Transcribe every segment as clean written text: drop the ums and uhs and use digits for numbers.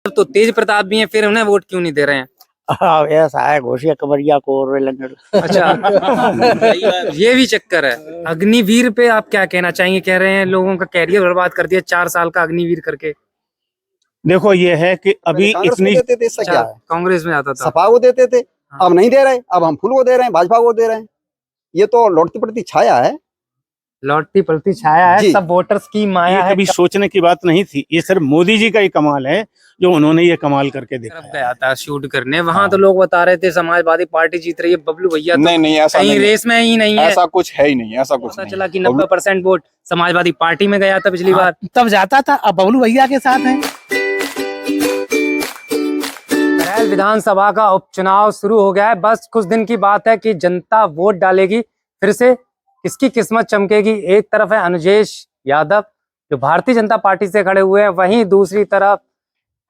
तो तेज प्रताप भी हैं, फिर उन्हें वोट क्यों नहीं दे रहे हैं? ऐसा है घोषिया कमरिया को और अच्छा ये भी चक्कर है। अग्निवीर पे आप क्या कहना चाहेंगे? कह रहे हैं लोगों का कैरियर बर्बाद कर दिया 4 साल का अग्निवीर करके। देखो ये है कि अभी इतनी देते थे, इससे क्या है? कांग्रेस में आता था, सपा को देते थे, हाँ। अब नहीं दे रहे, अब हम फूल को दे रहे हैं, भाजपा को दे रहे हैं। ये तो लौटती पड़ती छाया है, लौटती पलटी छाया है, सब वोटर्स की माया है। कभी सोचने की बात नहीं थी, ये सिर्फ मोदी जी का ही कमाल है जो उन्होंने ये कमाल करके देखा। गया था शूट करने, वहां तो लोग बता रहे थे समाजवादी पार्टी जीत रही है, बबलू भैया तो नहीं ऐसा कहीं नहीं, रेस में ही नहीं है, ऐसा कुछ है ही नहीं, ऐसा कुछ पता नहीं। चला कि 90% वोट समाजवादी पार्टी में गया था पिछली बार, तब जाता था, अब बबलू भैया के साथ है। करैल विधानसभा का उपचुनाव शुरू हो गया है। बस कुछ दिन की बात है कि जनता वोट डालेगी, फिर से किसकी किस्मत चमकेगी। एक तरफ है अनुजेश यादव जो भारतीय जनता पार्टी से खड़े हुए हैं, वहीं दूसरी तरफ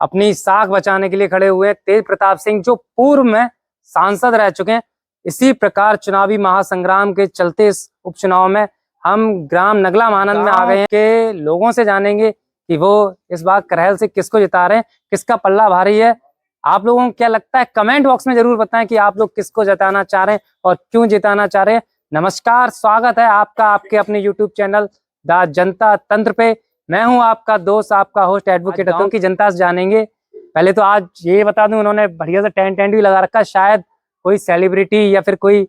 अपनी साख बचाने के लिए खड़े हुए हैं तेज प्रताप सिंह जो पूर्व में सांसद रह चुके हैं। इसी प्रकार चुनावी महासंग्राम के चलते इस उपचुनाव में हम ग्राम नगला मानंद में आ गए हैं के लोगों से जानेंगे कि वो इस बार करैल से किसको जिता रहे हैं, किसका पल्ला भारी है। आप लोगों को क्या लगता है कमेंट बॉक्स में जरूर बताएं कि आप लोग किसको जिताना चाह रहे हैं और क्यों जिताना चाह रहे हैं। नमस्कार, स्वागत है आपका आपके अपने YouTube चैनल द जनता तंत्र पे। मैं हूं आपका दोस्त, आपका होस्ट एडवोकेट अतुल की जनता से जानेंगे। पहले तो आज ये बता दूं, उन्होंने बढ़िया से टेंट भी लगा रखा है, शायद कोई सेलिब्रिटी या फिर कोई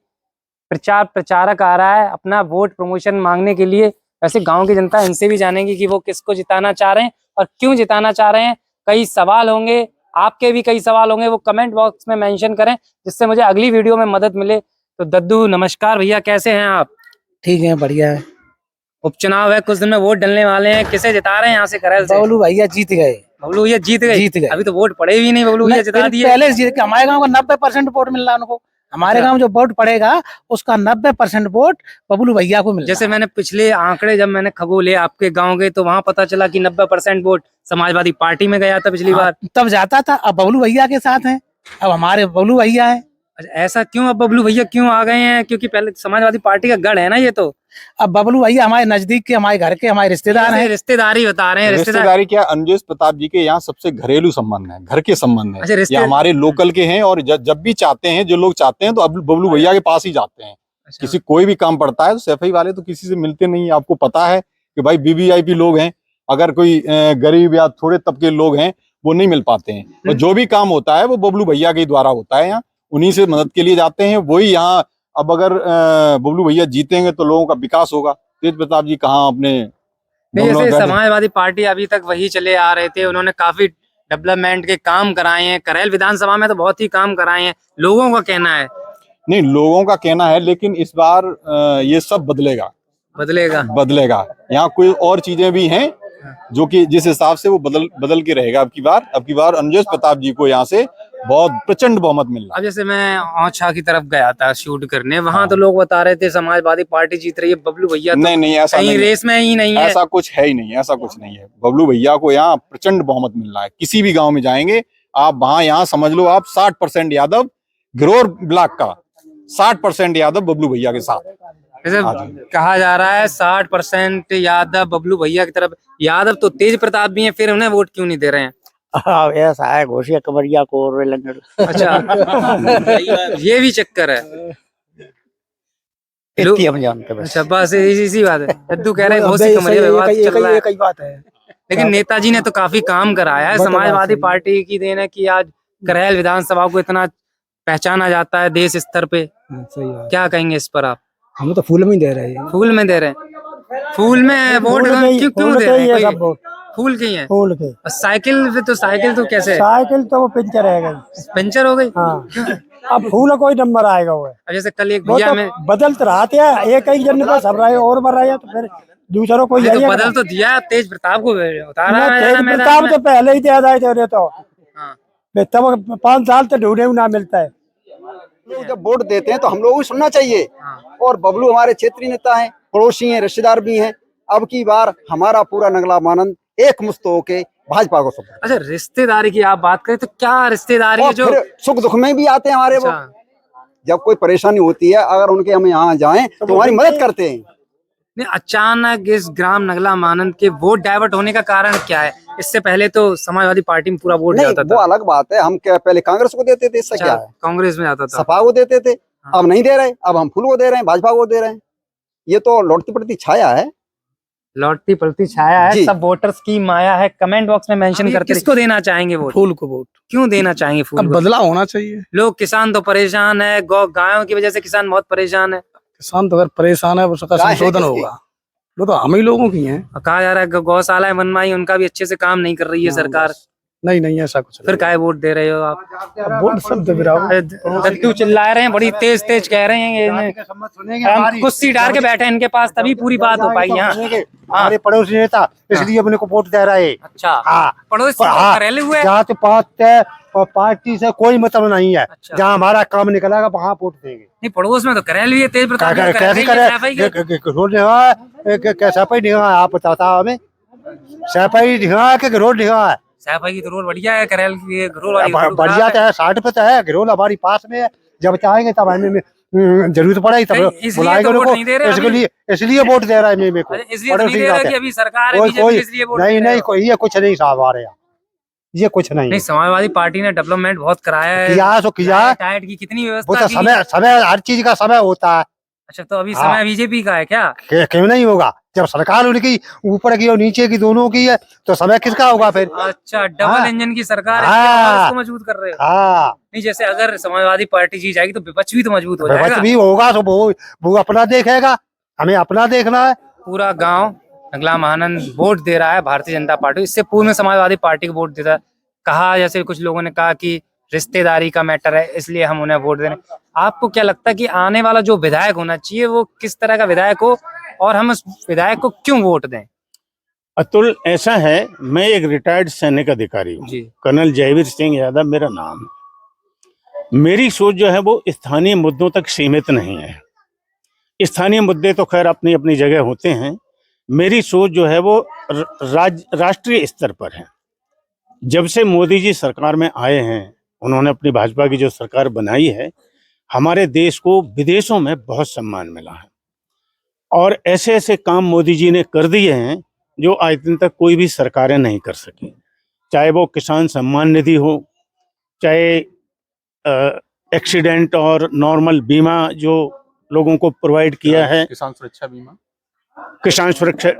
प्रचारक आ रहा है अपना वोट प्रमोशन मांगने के लिए। वैसे गांव की जनता इनसे भी जानेगी कि वो किसको जिताना चाह रहे हैं और क्यों जिताना चाह रहे हैं। कई सवाल होंगे, आपके भी कई सवाल होंगे, वो कमेंट बॉक्स में मेंशन करें जिससे मुझे अगली वीडियो में मदद मिले। तो दद्दू नमस्कार भैया, कैसे हैं आप? ठीक है, बढ़िया है। उपचुनाव है, कुछ दिन में वोट डलने वाले हैं, किसे जिता रहे हैं यहाँ से करैल से? बबलू भैया जीत गए। बबलू भैया जीत गए? अभी तो वोट पड़े भी नहीं, बबलू भैया जिता दिए। पहले जीत के हमारे गांव का 90% वोट मिल रहा है उनको। हमारे गांव जो वोट पड़ेगा उसका 90% वोट बबलू भैया को मिल। जैसे मैंने पिछले आंकड़े जब मैंने खगोले आपके गांव के, तो वहां पता चला कि 90% वोट समाजवादी पार्टी में गया था पिछली बार। तब जाता था, अब बबलू भैया के साथ है, अब हमारे बबलू भैया है। ऐसा क्यों? अब बबलू भैया क्यों आ गए हैं? क्योंकि पहले समाजवादी पार्टी का गढ़ है ना ये तो। अब बबलू भैया हमारे नजदीक के, हमारे घर के, हमारे रिश्तेदार हैं। रिश्तेदारी बता रहे हैं। रिश्तेदारी क्या, अनुजेश प्रताप जी के यहाँ सबसे घरेलू संबंध है, घर के संबंध है। अच्छा, ये हमारे लोकल के हैं और जब भी चाहते हैं, जो लोग चाहते हैं तो अब बबलू भैया के पास ही जाते हैं। किसी कोई भी काम पड़ता है तो सफाई वाले तो किसी से मिलते नहीं है। आपको पता है कि भाई वीवीआईपी लोग हैं, अगर कोई गरीब या थोड़े तबके लोग हैं वो नहीं मिल पाते हैं। और जो भी काम होता है वो बबलू भैया के द्वारा होता है, यहाँ उन्हीं से मदद के लिए जाते हैं। वही यहाँ अब अगर बबलू भैया जीतेंगे तो लोगों का विकास होगा। तेज प्रताप जी कहाँ अपने जैसे समाजवादी पार्टी अभी तक वही चले आ रहे थे, उन्होंने काफी डेवलपमेंट के काम कराए हैं। करैल विधानसभा में तो बहुत ही काम कराए हैं, लोगों का कहना है। नहीं, लोगों का कहना है, लेकिन इस बार ये सब बदलेगा। यहाँ कोई और चीजें भी हैं जो कि जिस हिसाब से वो बदल के रहेगा। अब की बार अनुजेश प्रताप जी को यहाँ से बहुत प्रचंड बहुमत मिल रहा है। अब जैसे मैं औछा की तरफ गया था शूट करने, वहां तो लोग बता रहे थे समाजवादी पार्टी जीत रही है, बबलू भैया तो नहीं ऐसा कहीं रेस में ही नहीं है। ऐसा कुछ है ही नहीं, ऐसा कुछ नहीं है। बबलू भैया को यहाँ प्रचंड बहुमत मिल रहा है। किसी भी गाँव में जाएंगे आप, वहां यहाँ समझ लो आप 60% यादव, घिरोर ब्लॉक का 60% यादव बबलू भैया के साथ। जैसे कहा जा रहा है 60% यादव बबलू भैया की तरफ। यादव तो तेज प्रताप भी हैं, फिर उन्हें वोट क्यों नहीं दे रहे हैं? ऐसा है घोषिया कमरिया को और अच्छा ये भी चक्कर है। हम जानते हैं। अच्छा बस इसी बात है। दद्दू कह रहे हैं घोषी कमरिया विवाद चल रहा है। बात है, लेकिन नेताजी ने तो काफी काम कराया है। समाजवादी पार्टी की देन है कि आज करैल विधानसभा को इतना पहचाना जाता है देश स्तर पे। क्या कहेंगे इस पर आप? हम तो फूल में दे रहे हैं। फूल में दे रहे हैं? फूल में वोट क्यों दे रहे हैं? फूल की है? फूल के। साइकिल तो कैसे? साइकिल तो वो पंचर है गई। पंचर हो गई? हाँ। अब फूल कोई नंबर आएगा वो। अब जैसे कल एक भैया में बदलते रहते हैं, एक जन पे सब रहे और बढ़ रहा है, तो फिर दूसरों को तो बदल तो दिया तेज प्रताप को उतारा। तेज प्रताप तो पहले ही दिया थे तो तब 5 साल तो ढूंढे ना मिलता है। जब वोट देते हैं तो हम लोगों को सुनना चाहिए। और बबलू हमारे क्षेत्रीय नेता हैं, पड़ोसी हैं, रिश्तेदार भी हैं। अब की बार हमारा पूरा नगला मानंद एक मुस्त होके भाजपा को सपोर्ट। अच्छा, रिश्तेदारी की आप बात करें तो क्या रिश्तेदारी है? जो सुख दुख में भी आते हैं हमारे। वो जब कोई परेशानी होती है, अगर उनके हम यहाँ जाएं तो हमारी मदद करते हैं। नहीं, अचानक इस ग्राम नगला मानंद के वोट डाइवर्ट होने का कारण क्या है? इससे पहले तो समाजवादी पार्टी में पूरा वोट नहीं जाता वो था। अलग बात है, हम क्या पहले कांग्रेस को देते थे, इससे क्या है, कांग्रेस में आता था। सपा को देते थे, हाँ। अब नहीं दे रहे, अब हम फुल को दे रहे हैं, भाजपा को दे रहे हैं। ये तो लौटती पड़ती छाया है, लौटती पड़ती छाया है, जी। सब वोटर्स की माया है। कमेंट बॉक्स में मेंशन करते किसको देना चाहेंगे वोट? फूल को वोट। क्यों देना चाहेंगे फूल अब को? बदलाव होना चाहिए। लोग किसान तो परेशान है, गौ गायों की वजह से किसान बहुत परेशान है। किसान तो अगर परेशान है उसका गाय है संशोधन किसकी? होगा, वो तो हम ही लोगों की हैं। और कहा जा रहा है गौशालाएं बनवाई, उनका भी अच्छे से काम नहीं कर रही है सरकार। नहीं ऐसा कुछ फिर काहे वोट दे रहे हो आप? अब वोट सब दे रहा हूँ। दद्दू चिल्ला रहे हैं, बड़ी तेज तेज कह रहे हैं हम कुर्सी डाल के बैठे हैं इनके पास, तभी पूरी बात हो पाई यहाँ। हमारे पड़ोसी नेता इसलिए अपने को वोट दे रहे हैं। अच्छा, हाँ पड़ोसी हाँ, करेले हुए। जात पात और पार्टी से कोई मतलब नहीं है। अच्छा। जहाँ हमारा काम निकलेगा वहाँ वोट देंगे। नहीं, पड़ोस में तो करेल भी है, तेज प्रताप भी कैसे करे। रोड सफाई निगाह है, आप बताता हमें सफाई निगाह के रोड निगाह है। सैफई की तो रोड बढ़िया है, करेल की रोड वाली रोड बढ़िया खराब तो है, 60 पे तो है, गिरोल हमारी पास में है। जब चाहेंगे तब हमें जरूरत पड़ेगी तब नहीं, इसलिए बुलाएंगे तो वोट उनको। नहीं दे रहे इसके अभी। लिए इसलिए वोट दे रहा है मेरे को। अरे इसलिए तो नहीं दे रहे कि अभी सरकार है कोई बीजेपी, इसलिए वोट नहीं दे रहे नहीं हो। कोई ये कुछ नहीं साहब आ रहे हैं, ये कुछ नहीं नहीं, समाजवादी पार्टी ने डेवलपमेंट बहुत कराया है। किया तो किया, टाइट की कितनी वो व्यवस्था तो की। समय समय हर चीज का समय होता है। अच्छा, तो अभी हाँ। समय बीजेपी का है क्या? क्यों नहीं होगा, जब सरकार उनकी ऊपर की और नीचे की दोनों की है तो समय किसका होगा फिर। अच्छा, डबल हाँ। इंजन की सरकार है, हाँ। इसलिए इसको मजबूत कर रहे हो। हाँ नहीं, जैसे अगर समाजवादी पार्टी जीत जाएगी तो विपक्ष भी तो मजबूत हो विपक्ष जाएगा। भी होगा तो वो अपना देखेगा, हमें अपना देखना है। पूरा गांव नगला महानंद वोट दे रहा है भारतीय जनता पार्टी। इससे पूर्व में समाजवादी पार्टी को वोट देता। कहा, जैसे कुछ लोगों ने कहा कि रिश्तेदारी का मैटर है, इसलिए हम उन्हें वोट दे रहे हैं। आपको क्या लगता है कि आने वाला जो विधायक होना चाहिए वो किस तरह का विधायक हो, और हम उस विधायक को क्यों वोट दें? अतुल, ऐसा है, मैं एक रिटायर्ड सैनिक अधिकारी हूँ, जी। कर्नल जयवीर सिंह यादव मेरा नाम है। मेरी सोच जो है वो स्थानीय मुद्दों तक सीमित नहीं है। स्थानीय मुद्दे तो खैर अपनी अपनी जगह होते हैं। मेरी सोच जो है वो राष्ट्रीय स्तर पर है। जब से मोदी जी सरकार में आए हैं, उन्होंने अपनी भाजपा की जो सरकार बनाई है, हमारे देश को विदेशों में बहुत सम्मान मिला है। और ऐसे ऐसे काम मोदी जी ने कर दिए हैं जो आज दिन तक कोई भी सरकारें नहीं कर सकी। चाहे वो किसान सम्मान निधि हो, चाहे एक्सीडेंट और नॉर्मल बीमा जो लोगों को प्रोवाइड किया है, किसान सुरक्षा बीमा, किसान सुरक्षा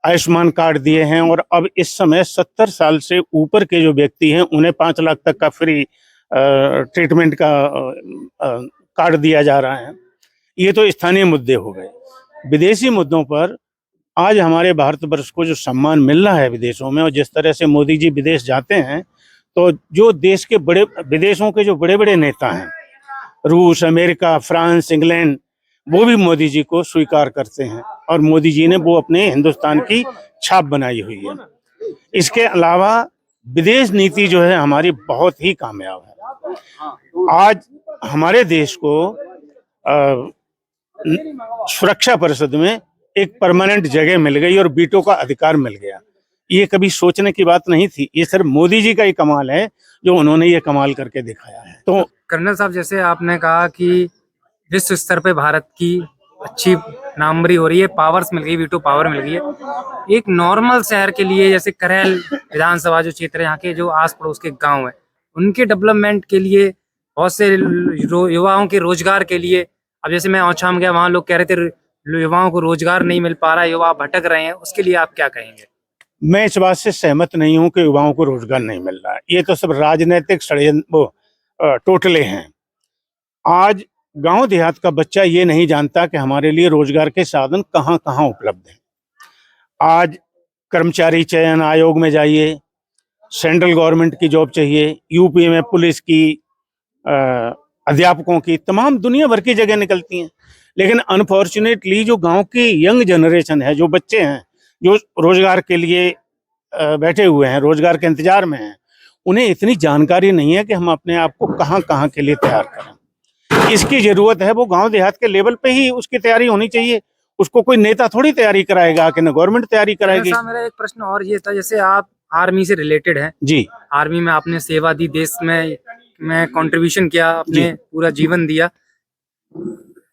आयुष्मान कार्ड दिए हैं, और अब इस समय 70 साल से ऊपर के जो व्यक्ति हैं उन्हें 5 लाख तक का फ्री ट्रीटमेंट का कार्ड दिया जा रहा है। ये तो स्थानीय मुद्दे हो गए। विदेशी मुद्दों पर आज हमारे भारतवर्ष को जो सम्मान मिल रहा है विदेशों में, और जिस तरह से मोदी जी विदेश जाते हैं, तो जो देश के बड़े विदेशों के जो बड़े बड़े नेता हैं, रूस, अमेरिका, फ्रांस, इंग्लैंड, वो भी मोदी जी को स्वीकार करते हैं, और मोदी जी ने वो अपने हिंदुस्तान की छाप बनाई हुई है। इसके अलावा विदेश नीति जो है हमारी बहुत ही कामयाब है। आज हमारे देश को सुरक्षा परिषद में एक परमानेंट जगह मिल गई और वीटो का अधिकार मिल गया। ये कभी सोचने की बात नहीं थी, ये सिर्फ मोदी जी का ही कमाल है जो उन्होंने ये कमाल करके दिखाया है। तो कर्नल साहब, जैसे आपने कहा कि विश्व स्तर पे भारत की अच्छी नामवरी हो रही है, पावर्स मिल गई, वीटो पावर मिल गई है। एक नॉर्मल शहर के लिए, जैसे करेल विधानसभा जो क्षेत्र है, यहाँ के जो आस पड़ोस के गांव है, उनके डेवलपमेंट के लिए, बहुत से युवाओं के रोजगार के लिए, अब जैसे मैं औछाम गया, वहाँ लोग कह रहे थे युवाओं को रोजगार नहीं मिल पा रहा है, युवा भटक रहे हैं, उसके लिए आप क्या कहेंगे? मैं इस बात से सहमत नहीं हूं कि युवाओं को रोजगार नहीं मिल रहा है। ये तो सब राजनीतिक षड्यंत्र टोटले हैं। आज गांव देहात का बच्चा ये नहीं जानता कि हमारे लिए रोजगार के साधन कहां कहां उपलब्ध हैं। आज कर्मचारी चयन आयोग में जाइए, सेंट्रल गवर्नमेंट की जॉब चाहिए, यूपी में पुलिस की, अध्यापकों की, तमाम दुनिया भर की जगह निकलती हैं। लेकिन अनफॉर्चुनेटली जो गांव की यंग जनरेशन है, जो बच्चे हैं जो रोजगार के लिए बैठे हुए हैं, रोजगार के इंतजार में हैं, उन्हें इतनी जानकारी नहीं है कि हम अपने आप को कहां कहां के लिए तैयार करें। इसकी जरूरत है, वो गांव देहात के लेवल पे ही उसकी तैयारी होनी चाहिए। उसको कोई नेता थोड़ी तैयारी कराएगा कि न गवर्नमेंट तैयारी कराएगी। मेरा एक प्रश्न और ये था, जैसे आप आर्मी से रिलेटेड हैं जी, आर्मी में आपने सेवा दी, देश में कंट्रीब्यूशन किया, अपने पूरा जीवन दिया।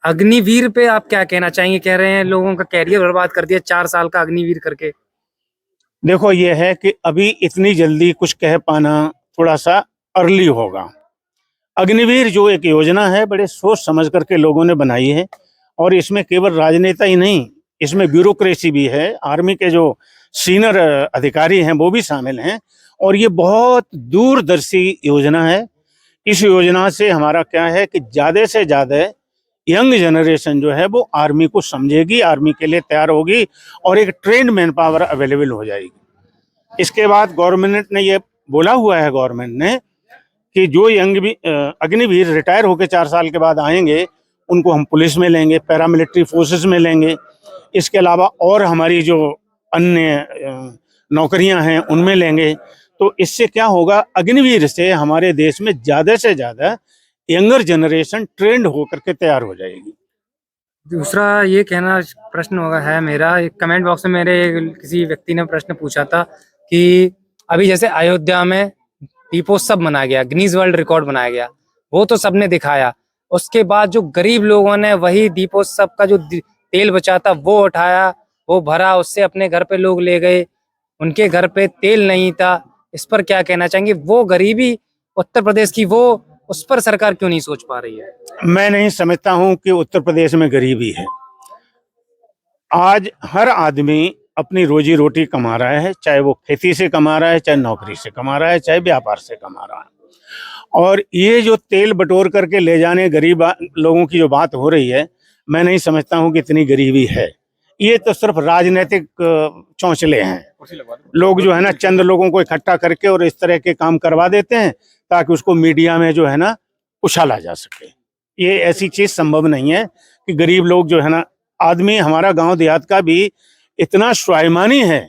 अग्निवीर पे आप क्या कहना चाहेंगे? कह रहे हैं लोगों का कैरियर बर्बाद कर दिया 4 साल का अग्निवीर करके। देखो, ये है कि अभी इतनी जल्दी कुछ कह पाना थोड़ा सा अर्ली होगा। अग्निवीर जो एक योजना है, बड़े सोच समझ करके लोगों ने बनाई है, और इसमें केवल राजनेता ही नहीं, इसमें ब्यूरोक्रेसी भी है, आर्मी के जो सीनियर अधिकारी हैं वो भी शामिल हैं, और ये बहुत दूरदर्शी योजना है। इस योजना से हमारा क्या है कि ज़्यादा से ज़्यादा यंग जनरेशन जो है वो आर्मी को समझेगी, आर्मी के लिए तैयार होगी, और एक ट्रेंड मैन पावर अवेलेबल हो जाएगी। इसके बाद गवर्नमेंट ने ये बोला हुआ है, गवर्नमेंट ने, कि जो यंग अग्निवीर रिटायर होकर 4 साल के बाद आएंगे उनको हम पुलिस में लेंगे, पैरामिलिट्री फोर्सेस में लेंगे। इसके अलावा और हमारी जो अन्य नौकरियां हैं उनमें लेंगे। तो इससे क्या होगा, अग्निवीर से हमारे देश में ज़्यादा से ज़्यादा यंगर जनरेशन ट्रेंड होकर के तैयार हो जाएगी। दूसरा ये कहना प्रश्न होगा है मेरा, एक कमेंट बॉक्स में मेरे किसी व्यक्ति ने प्रश्न पूछा था कि अभी जैसे अयोध्या में दीपोत्सव मनाया गया, गिनीज वर्ल्ड रिकॉर्ड बनाया गया, वो तो सबने दिखाया। उसके बाद जो गरीब लोगों ने वही दीपोत्सव का जो तेल बचा था वो उठाया, वो भरा, उससे अपने घर पे लोग ले गए, उनके घर पे तेल नहीं था। इस पर क्या कहना चाहेंगे? वो गरीबी उत्तर प्रदेश की, वो उस पर सरकार क्यों नहीं सोच पा रही है? मैं नहीं समझता हूं कि उत्तर प्रदेश में गरीबी है। आज हर आदमी अपनी रोजी रोटी कमा रहा है, चाहे वो खेती से कमा रहा है, चाहे नौकरी से कमा रहा है, चाहे व्यापार से कमा रहा है। और ये जो तेल बटोर करके ले जाने गरीब लोगों की जो बात हो रही है, मैं नहीं समझता हूं कि इतनी गरीबी है। ये तो सिर्फ राजनीतिक चौंचले हैं। लोग जो है ना, चंद लोगों को इकट्ठा करके और इस तरह के काम करवा देते हैं ताकि उसको मीडिया में जो है ना उछाला जा सके। ये ऐसी चीज संभव नहीं है कि गरीब लोग जो है ना, आदमी हमारा गांव देहात का भी इतना स्वाभिमानी है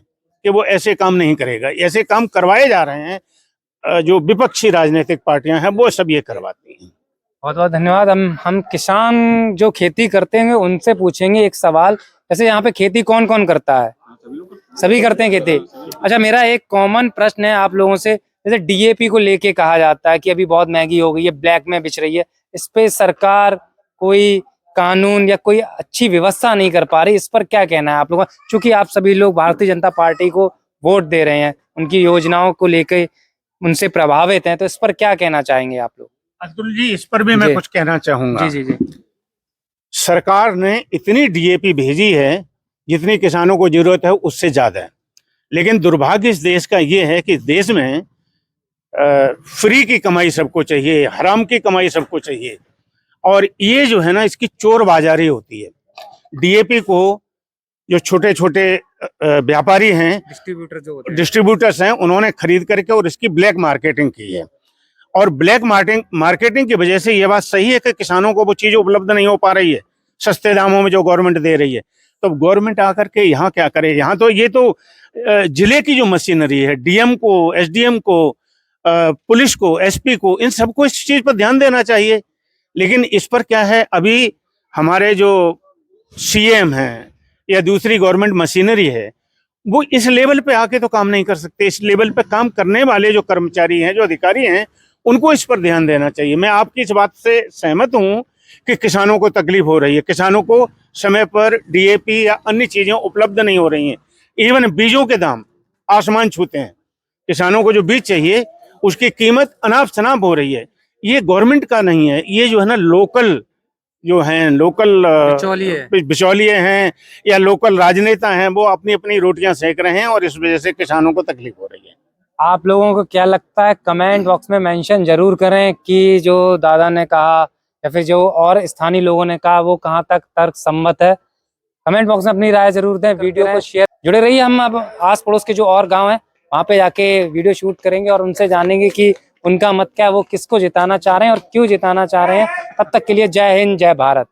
कि वो ऐसे काम नहीं करेगा। ऐसे काम करवाए जा रहे हैं, जो विपक्षी राजनीतिक पार्टियां हैं वो सब ये करवाती हैं। बहुत बहुत धन्यवाद। हम किसान जो खेती करते हैं उनसे पूछेंगे एक सवाल, जैसे यहाँ पे खेती कौन कौन करता है? सभी करते हैं खेती। अच्छा, मेरा एक कॉमन प्रश्न है आप लोगों से, जैसे डीएपी को लेके कहा जाता है कि अभी बहुत महंगी हो गई है, ब्लैक में बिच रही है, इस पे सरकार कोई कानून या कोई अच्छी व्यवस्था नहीं कर पा रही, इस पर क्या कहना है आप लोगों का? क्योंकि आप सभी लोग भारतीय जनता पार्टी को वोट दे रहे हैं, उनकी योजनाओं को लेके उनसे प्रभावित हैं, तो इस पर क्या कहना चाहेंगे आप लोग? अतुल जी, इस पर भी मैं कुछ कहना चाहूंगा। जी जी जी। सरकार ने इतनी डीएपी भेजी है जितनी किसानों को जरूरत है उससे ज्यादा है, लेकिन दुर्भाग्य इस देश का ये है कि देश में फ्री की कमाई सबको चाहिए, हराम की कमाई सबको चाहिए, और ये जो है ना, इसकी चोर बाजारी होती है। डीएपी को जो छोटे छोटे व्यापारी हैं, डिस्ट्रीब्यूटर जो होते हैं, डिस्ट्रीब्यूटर्स हैं, उन्होंने खरीद करके और इसकी ब्लैक मार्केटिंग की है। और ब्लैक मार्केटिंग की वजह से ये बात सही है कि किसानों को वो चीज उपलब्ध नहीं हो पा रही है सस्ते दामों में जो गवर्नमेंट दे रही है। तो गवर्नमेंट आकर के यहाँ क्या करे? यहाँ तो ये तो जिले की जो मशीनरी है, डीएम को, एसडीएम को, पुलिस को, एसपी को, इन सबको इस चीज पर ध्यान देना चाहिए। लेकिन इस पर क्या है, अभी हमारे जो सीएम हैं या दूसरी गवर्नमेंट मशीनरी है, वो इस लेवल पे आके तो काम नहीं कर सकते। इस लेवल पे काम करने वाले जो कर्मचारी हैं, जो अधिकारी हैं, उनको इस पर ध्यान देना चाहिए। मैं आपकी इस बात से सहमत हूं कि किसानों को तकलीफ हो रही है, किसानों को समय पर डीएपी या अन्य चीजें उपलब्ध नहीं हो रही हैं। इवन बीजों के दाम आसमान छूते हैं। किसानों को जो बीज चाहिए उसकी कीमत अनाप शनाप हो रही है। ये गवर्नमेंट का नहीं है, ये जो है ना, लोकल जो हैं, लोकल बिचौलिए हैं या लोकल राजनेता हैं, वो अपनी अपनी रोटियां सेक रहे हैं और इस वजह से किसानों को तकलीफ हो रही है। आप लोगों को क्या लगता है? कमेंट बॉक्स में मेंशन जरूर करें कि जो दादा ने कहा या फिर जो और स्थानीय लोगों ने कहा वो कहाँ तक तर्क सम्मत है। कमेंट बॉक्स में अपनी राय जरूर दें, वीडियो को शेयर, जुड़े रहिए। हम अब आस पड़ोस के जो और गांव हैं वहां पे जाके वीडियो शूट करेंगे और उनसे जानेंगे कि उनका मत क्या है, वो किसको जिताना चाह रहे हैं और क्यों जिताना चाह रहे हैं। तब तक के लिए जय हिंद, जय भारत।